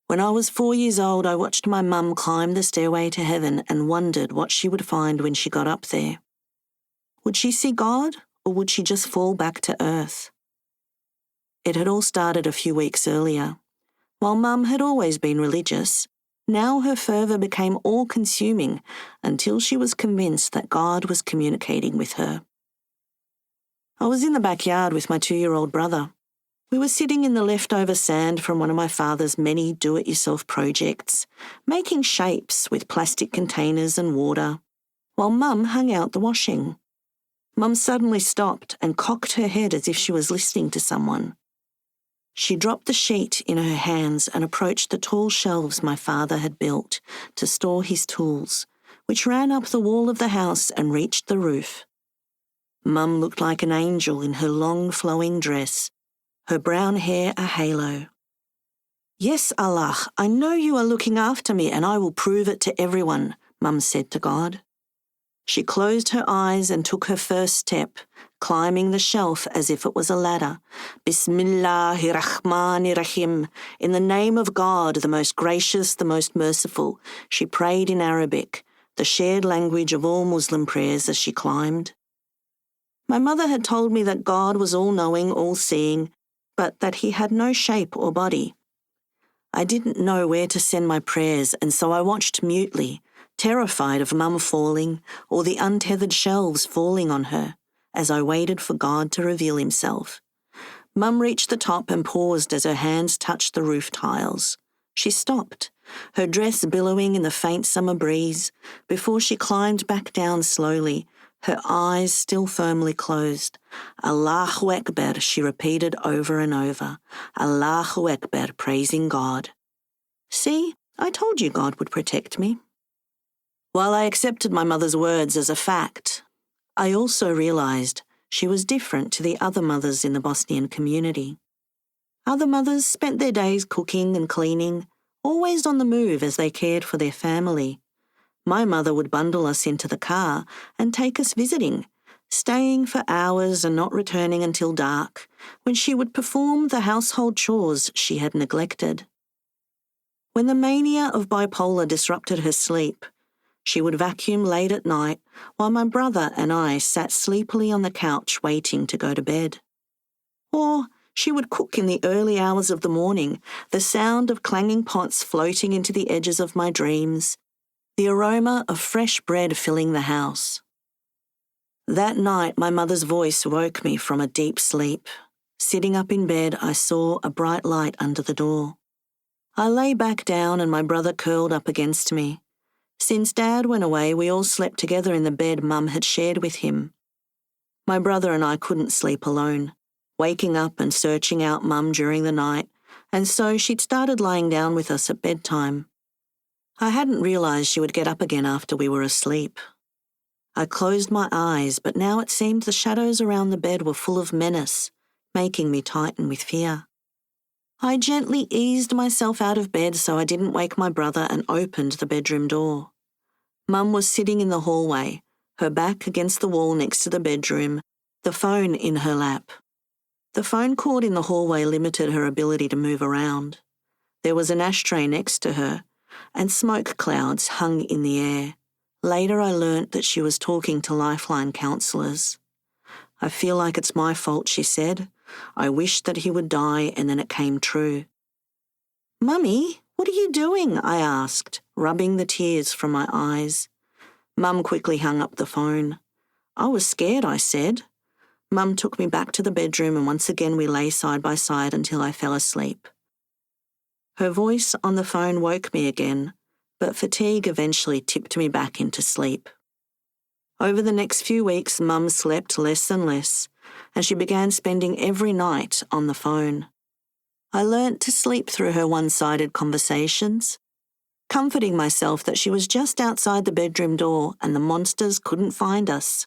When I was 4 years old, I watched my mum climb the stairway to heaven and wondered what she would find when she got up there. Would she see God, or would she just fall back to earth? It had all started a few weeks earlier. While Mum had always been religious, now her fervour became all-consuming until she was convinced that God was communicating with her. I was in the backyard with my 2-year-old brother. We were sitting in the leftover sand from one of my father's many do-it-yourself projects, making shapes with plastic containers and water, while Mum hung out the washing. Mum suddenly stopped and cocked her head as if she was listening to someone. She dropped the sheet in her hands and approached the tall shelves my father had built to store his tools, which ran up the wall of the house and reached the roof. Mum looked like an angel in her long flowing dress, her brown hair a halo. "Yes, Allah, I know you are looking after me and I will prove it to everyone," Mum said to God. She closed her eyes and took her first step, climbing the shelf as if it was a ladder. Bismillahirrahmanirrahim. In the name of God, the most gracious, the most merciful, she prayed in Arabic, the shared language of all Muslim prayers as she climbed. My mother had told me that God was all-knowing, all-seeing, but that he had no shape or body. I didn't know where to send my prayers, and so I watched mutely, terrified of Mum falling or the untethered shelves falling on her, as I waited for God to reveal himself. Mum reached the top and paused as her hands touched the roof tiles. She stopped, her dress billowing in the faint summer breeze, before she climbed back down slowly, her eyes still firmly closed. Allahu Akbar, she repeated over and over. Allahu Akbar, praising God. See, I told you God would protect me. While I accepted my mother's words as a fact, I also realised she was different to the other mothers in the Bosnian community. Other mothers spent their days cooking and cleaning, always on the move as they cared for their family. My mother would bundle us into the car and take us visiting, staying for hours and not returning until dark, when she would perform the household chores she had neglected. When the mania of bipolar disrupted her sleep, she would vacuum late at night while my brother and I sat sleepily on the couch waiting to go to bed. Or she would cook in the early hours of the morning, the sound of clanging pots floating into the edges of my dreams, the aroma of fresh bread filling the house. That night, my mother's voice woke me from a deep sleep. Sitting up in bed, I saw a bright light under the door. I lay back down and my brother curled up against me. Since Dad went away, we all slept together in the bed Mum had shared with him. My brother and I couldn't sleep alone, waking up and searching out Mum during the night, and so she'd started lying down with us at bedtime. I hadn't realised she would get up again after we were asleep. I closed my eyes, but now it seemed the shadows around the bed were full of menace, making me tighten with fear. I gently eased myself out of bed so I didn't wake my brother and opened the bedroom door. Mum was sitting in the hallway, her back against the wall next to the bedroom, the phone in her lap. The phone cord in the hallway limited her ability to move around. There was an ashtray next to her, and smoke clouds hung in the air. Later I learnt that she was talking to Lifeline counsellors. "I feel like it's my fault," she said. "I wished that he would die and then it came true." "Mummy, what are you doing?" I asked, rubbing the tears from my eyes. Mum quickly hung up the phone. "I was scared," I said. Mum took me back to the bedroom and once again we lay side by side until I fell asleep. Her voice on the phone woke me again, but fatigue eventually tipped me back into sleep. Over the next few weeks, Mum slept less and less, and she began spending every night on the phone. I learnt to sleep through her one-sided conversations, comforting myself that she was just outside the bedroom door and the monsters couldn't find us.